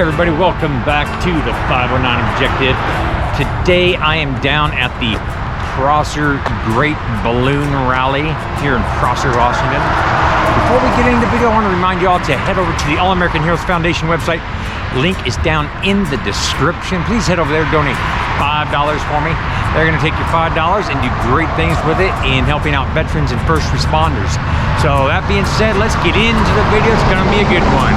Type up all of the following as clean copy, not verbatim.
everybody, welcome back to the 509 Objective. Today I am down at the Prosser Great Balloon Rally here in Prosser, Washington. Before we get into the video, I want to remind you all to head over to the All American Heroes Foundation website. Link is down in the description. Please head over there, donate $5 for me. They're going to take your $5 and do great things with it in helping out veterans and first responders. So that being said, let's get into the video. It's going to be a good one.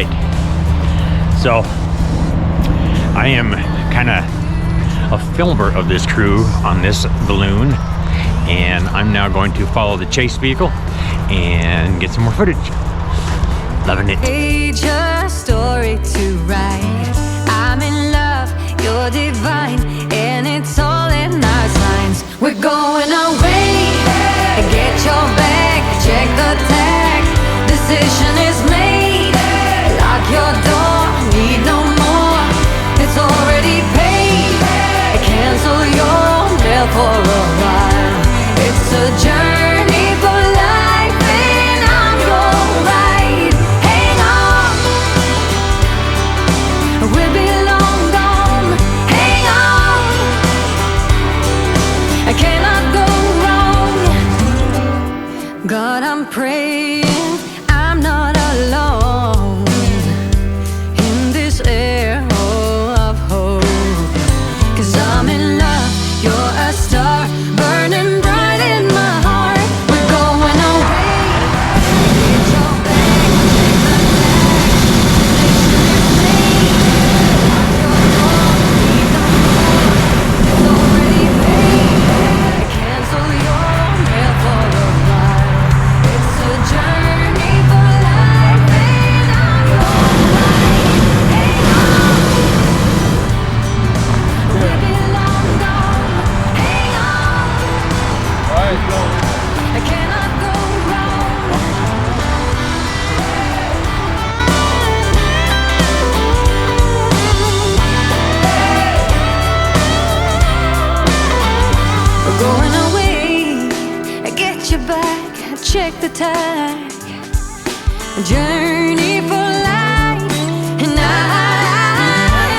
right. So I am kind of a filmer of this crew on this balloon, and I'm now going to follow the chase vehicle and get some more footage. Loving it. Page a story to write. I'm in love, you're divine, and it's all in our signs. We're going away. Get your bag, check the tag. Decision is made. Lock your door, need no more. It's already paid. Cancel your mail for a while. It's a journey for life, and I'm your ride. Hang on, we'll be long gone. Hang on, I cannot go wrong. God, I'm praying I'm not alone in this air of hope. 'Cause I'm in love, you're a star, burning bright in my heart. We're going away. Get your bag, check the tag. Decision is made. Lock your door, need no more. It's already paid. Cancel your mail for a while. It's a journey for life, and I'm your ride. Hang on, we'll be long gone. Hang on, I cannot go wrong. We're going away. Get your back, check the tag. Journey for life, and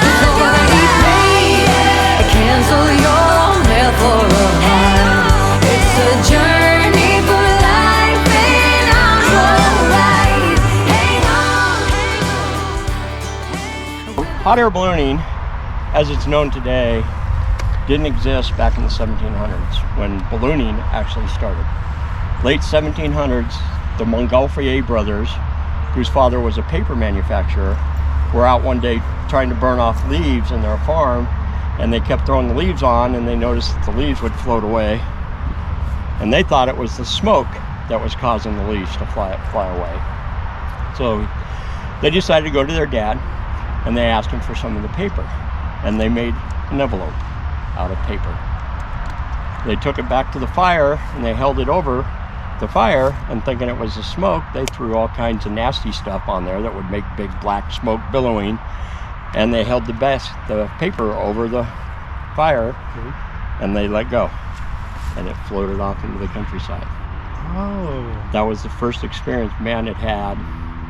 it's already paid. Cancel your mail for a while. It's a journey for life, and I'm your ride. Hang on. Hot air ballooning, as it's known today, didn't exist back in the 1700s when ballooning actually started. Late 1700s, the Montgolfier brothers, whose father was a paper manufacturer, were out one day trying to burn off leaves in their farm, and they kept throwing the leaves on, and they noticed that the leaves would float away, and they thought it was the smoke that was causing the leaves to fly away. So they decided to go to their dad, and they asked him for some of the paper, and they made an envelope out of paper. They took it back to the fire, and they held it over the fire, and thinking it was the smoke, they threw all kinds of nasty stuff on there that would make big black smoke billowing, and they held the paper over the fire, and they let go, and it floated off into the countryside. Oh. That was the first experience man had had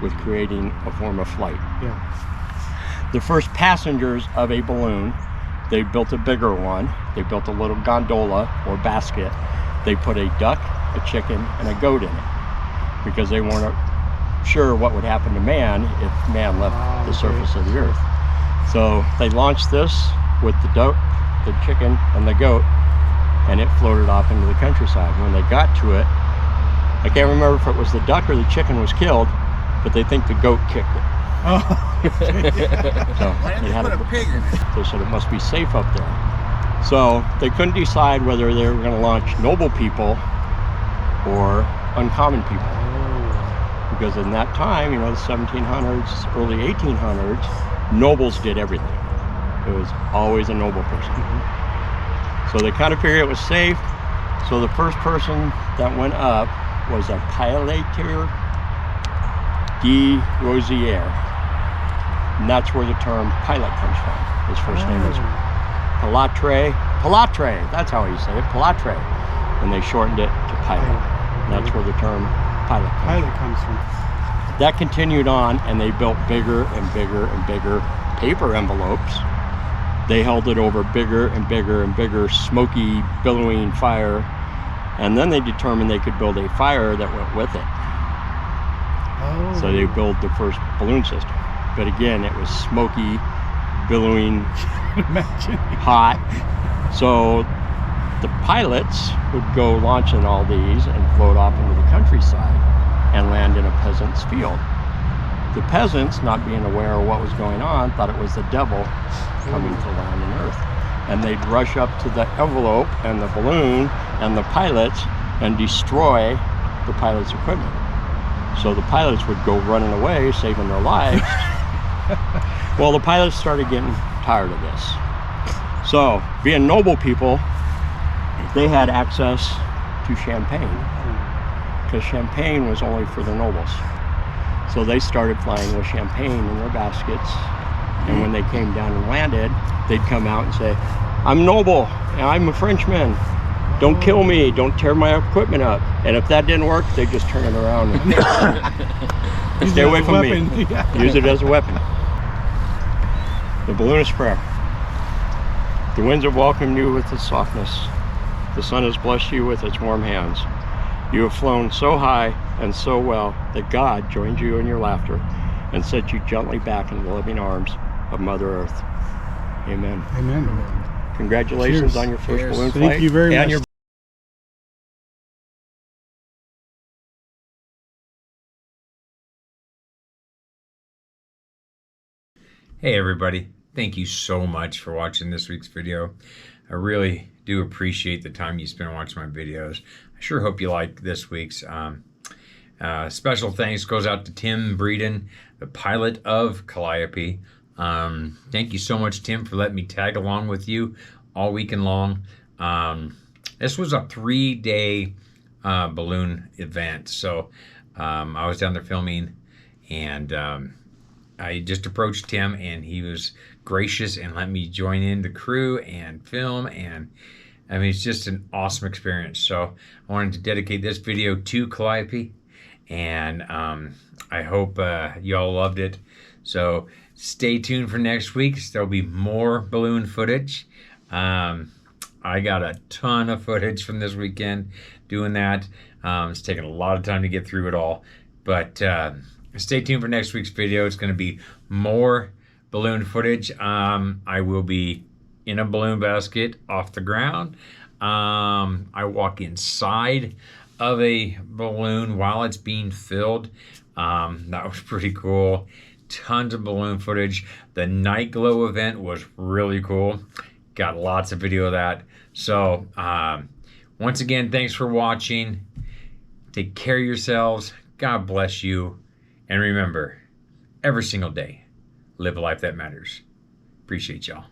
with creating a form of flight. Yeah. The first passengers of a balloon, they built a bigger one. They built a little gondola or basket. They put a duck, a chicken, and a goat in it because they weren't sure what would happen to man if man left the surface of the earth. So they launched this with the duck, the chicken, and the goat, and it floated off into the countryside. When they got to it, I can't remember if it was the duck or the chicken was killed, but they think the goat kicked it. Oh. So they had a pig in it. They said it must be safe up there. So they couldn't decide whether they were going to launch noble people or uncommon people. Because in that time, you know, the 1700s, early 1800s, nobles did everything. It was always a noble person. So they kind of figured it was safe. So the first person that went up was a piloteur de Rosière. And that's where the term pilot comes from. His first name is Pilatre, that's how you say it, Pilatre. And they shortened it to pilot. And that's where the term pilot comes from. That continued on, and they built bigger and bigger and bigger paper envelopes. They held it over bigger and bigger and bigger smoky, billowing fire. And then they determined they could build a fire that went with it. So they built the first balloon system. But again, it was smoky, billowing, hot. So the pilots would go launching all these and float off into the countryside and land in a peasant's field. The peasants, not being aware of what was going on, thought it was the devil coming to land and earth. And they'd rush up to the envelope and the balloon and the pilots and destroy the pilots' equipment. So the pilots would go running away, saving their lives. Well, the pilots started getting tired of this. So, being noble people, they had access to champagne, because champagne was only for the nobles. So they started flying with champagne in their baskets, and when they came down and landed, they'd come out and say, "I'm noble, and I'm a Frenchman. Don't kill me, don't tear my equipment up." And if that didn't work, they'd just turn it around and stay away from me. Use it as a weapon. The balloonist prayer. The winds have welcomed you with its softness. The sun has blessed you with its warm hands. You have flown so high and so well that God joined you in your laughter and set you gently back in the loving arms of Mother Earth. Amen. Amen. Congratulations Cheers. on your first Cheers. balloon Thank flight. you very and much. your Hey everybody, thank you so much for watching this week's video. I really do appreciate the time you spend watching my videos. I sure hope you like this week's. Special thanks goes out to Tim Breeden, the pilot of Kaliope. Thank you so much, Tim, for letting me tag along with you all weekend long. This was a 3-day balloon event, so I was down there filming, and I just approached him, and he was gracious and let me join in the crew and film, and I mean, it's just an awesome experience. So I wanted to dedicate this video to Kaliope, and I hope y'all loved it. So stay tuned for next week. There'll be more balloon footage. I got a ton of footage from this weekend doing that. It's taken a lot of time to get through it all, but stay tuned for next week's video. It's going to be more balloon footage. I will be in a balloon basket off the ground. I walk inside of a balloon while it's being filled. That was pretty cool. Tons of balloon footage. The night glow event was really cool. Got lots of video of that. So once again, thanks for watching. Take care of yourselves. God bless you. And remember, every single day, live a life that matters. Appreciate y'all.